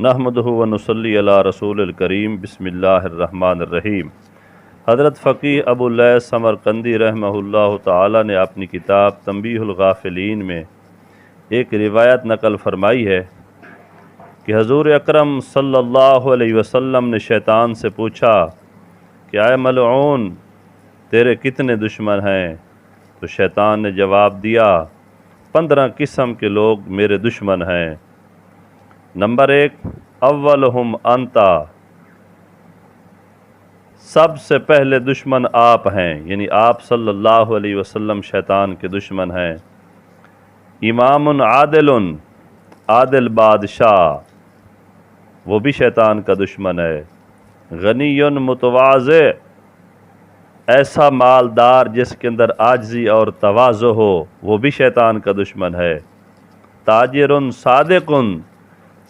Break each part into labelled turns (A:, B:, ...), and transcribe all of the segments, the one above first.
A: نحمدہ و نصلی علی رسول الکریم بسم اللہ الرحمن الرحیم۔ حضرت فقیہ ابو اللیث سمرقندی رحمہ اللہ تعالی نے اپنی کتاب تنبیہ الغافلین میں ایک روایت نقل فرمائی ہے کہ حضور اکرم صلی اللہ علیہ وسلم نے شیطان سے پوچھا کہ اے ملعون، تیرے کتنے دشمن ہیں؟ تو شیطان نے جواب دیا 15 قسم کے لوگ میرے دشمن ہیں۔ نمبر 1، اولہم انتا، سب سے پہلے دشمن آپ ہیں، یعنی آپ صلی اللہ علیہ وسلم شیطان کے دشمن ہیں۔ امام عادل، عادل بادشاہ، وہ بھی شیطان کا دشمن ہے۔ غنی متواضع، ایسا مالدار جس کے اندر عاجزی اور تواضع ہو، وہ بھی شیطان کا دشمن ہے۔ تاجر صادق،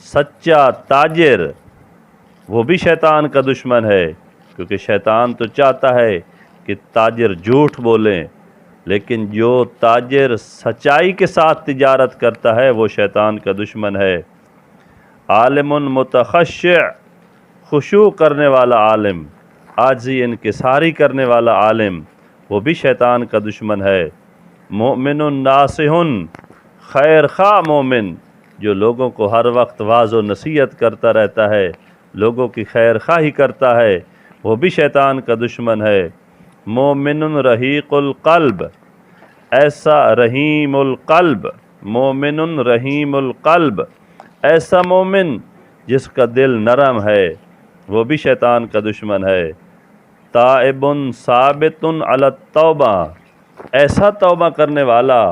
A: سچا تاجر، وہ بھی شیطان کا دشمن ہے، کیونکہ شیطان تو چاہتا ہے کہ تاجر جھوٹ بولیں، لیکن جو تاجر سچائی کے ساتھ تجارت کرتا ہے وہ شیطان کا دشمن ہے۔ عالم متخشع، خشوع کرنے والا عالم، عاجزی انکساری کرنے والا عالم، وہ بھی شیطان کا دشمن ہے۔ مومن ناصح، خیر خواہ مومن، جو لوگوں کو ہر وقت واعظ و نصیحت کرتا رہتا ہے، لوگوں کی خیر خواہی کرتا ہے، وہ بھی شیطان کا دشمن ہے۔ مومن رحیق القلب، ایسا رحیم القلب، مومن رحیم القلب، ایسا مومن جس کا دل نرم ہے، وہ بھی شیطان کا دشمن ہے۔ تائب ثابت علی التوبہ، ایسا توبہ کرنے والا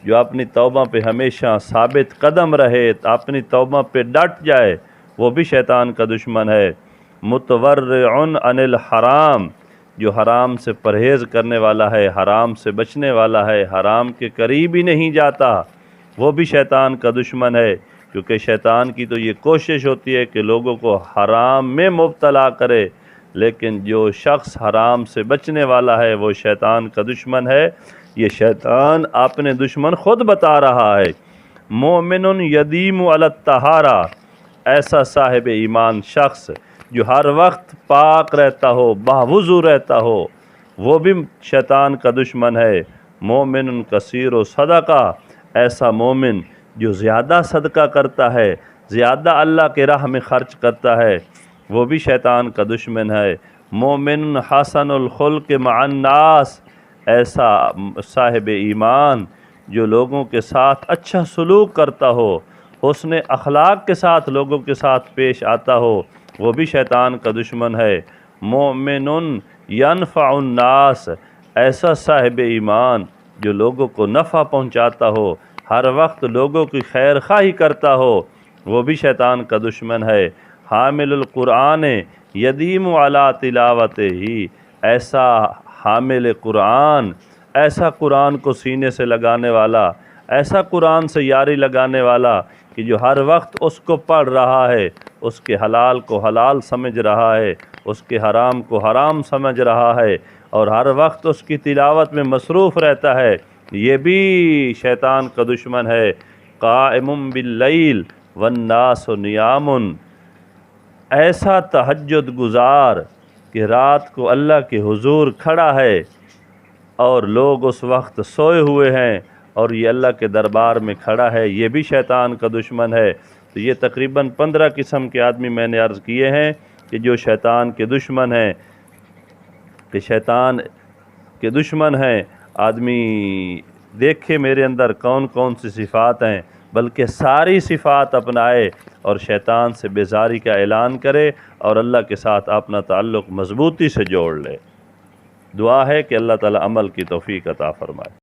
A: جو اپنی توبہ پہ ہمیشہ ثابت قدم رہے، اپنی توبہ پہ ڈٹ جائے، وہ بھی شیطان کا دشمن ہے۔ متورع عن الحرام، جو حرام سے پرہیز کرنے والا ہے، حرام سے بچنے والا ہے، حرام کے قریب ہی نہیں جاتا، وہ بھی شیطان کا دشمن ہے، کیونکہ شیطان کی تو یہ کوشش ہوتی ہے کہ لوگوں کو حرام میں مبتلا کرے، لیکن جو شخص حرام سے بچنے والا ہے وہ شیطان کا دشمن ہے۔ یہ شیطان اپنے دشمن خود بتا رہا ہے۔ مومن یدیم علی الطہارہ، ایسا صاحب ایمان شخص جو ہر وقت پاک رہتا ہو، باوضو رہتا ہو، وہ بھی شیطان کا دشمن ہے۔ مومن کثیر و صدقہ، ایسا مومن جو زیادہ صدقہ کرتا ہے، زیادہ اللہ کے راہ میں خرچ کرتا ہے، وہ بھی شیطان کا دشمن ہے۔ مومن حسن الخلق مع الناس، ایسا صاحب ایمان جو لوگوں کے ساتھ اچھا سلوک کرتا ہو، حسن اخلاق کے ساتھ لوگوں کے ساتھ پیش آتا ہو، وہ بھی شیطان کا دشمن ہے۔ مومن ینفع الناس، ایسا صاحب ایمان جو لوگوں کو نفع پہنچاتا ہو، ہر وقت لوگوں کی خیر خواہی کرتا ہو، وہ بھی شیطان کا دشمن ہے۔ حامل القرآن یدیم علی تلاوتہ، ایسا حامل قرآن، ایسا قرآن کو سینے سے لگانے والا، ایسا قرآن سے یاری لگانے والا کہ جو ہر وقت اس کو پڑھ رہا ہے، اس کے حلال کو حلال سمجھ رہا ہے، اس کے حرام کو حرام سمجھ رہا ہے، اور ہر وقت اس کی تلاوت میں مصروف رہتا ہے، یہ بھی شیطان کا دشمن ہے۔ قائم باللیل والناس نیام، ایسا تہجد گزار کہ رات کو اللہ کے حضور کھڑا ہے اور لوگ اس وقت سوئے ہوئے ہیں اور یہ اللہ کے دربار میں کھڑا ہے، یہ بھی شیطان کا دشمن ہے۔ تو یہ تقریباً 15 قسم کے آدمی میں نے عرض کیے ہیں کہ جو شیطان کے دشمن ہیں، کہ شیطان کے دشمن ہیں۔ آدمی دیکھے میرے اندر کون کون سی صفات ہیں، بلکہ ساری صفات اپنائے اور شیطان سے بیزاری کا اعلان کرے اور اللہ کے ساتھ اپنا تعلق مضبوطی سے جوڑ لے۔ دعا ہے کہ اللہ تعالی عمل کی توفیق عطا فرمائے۔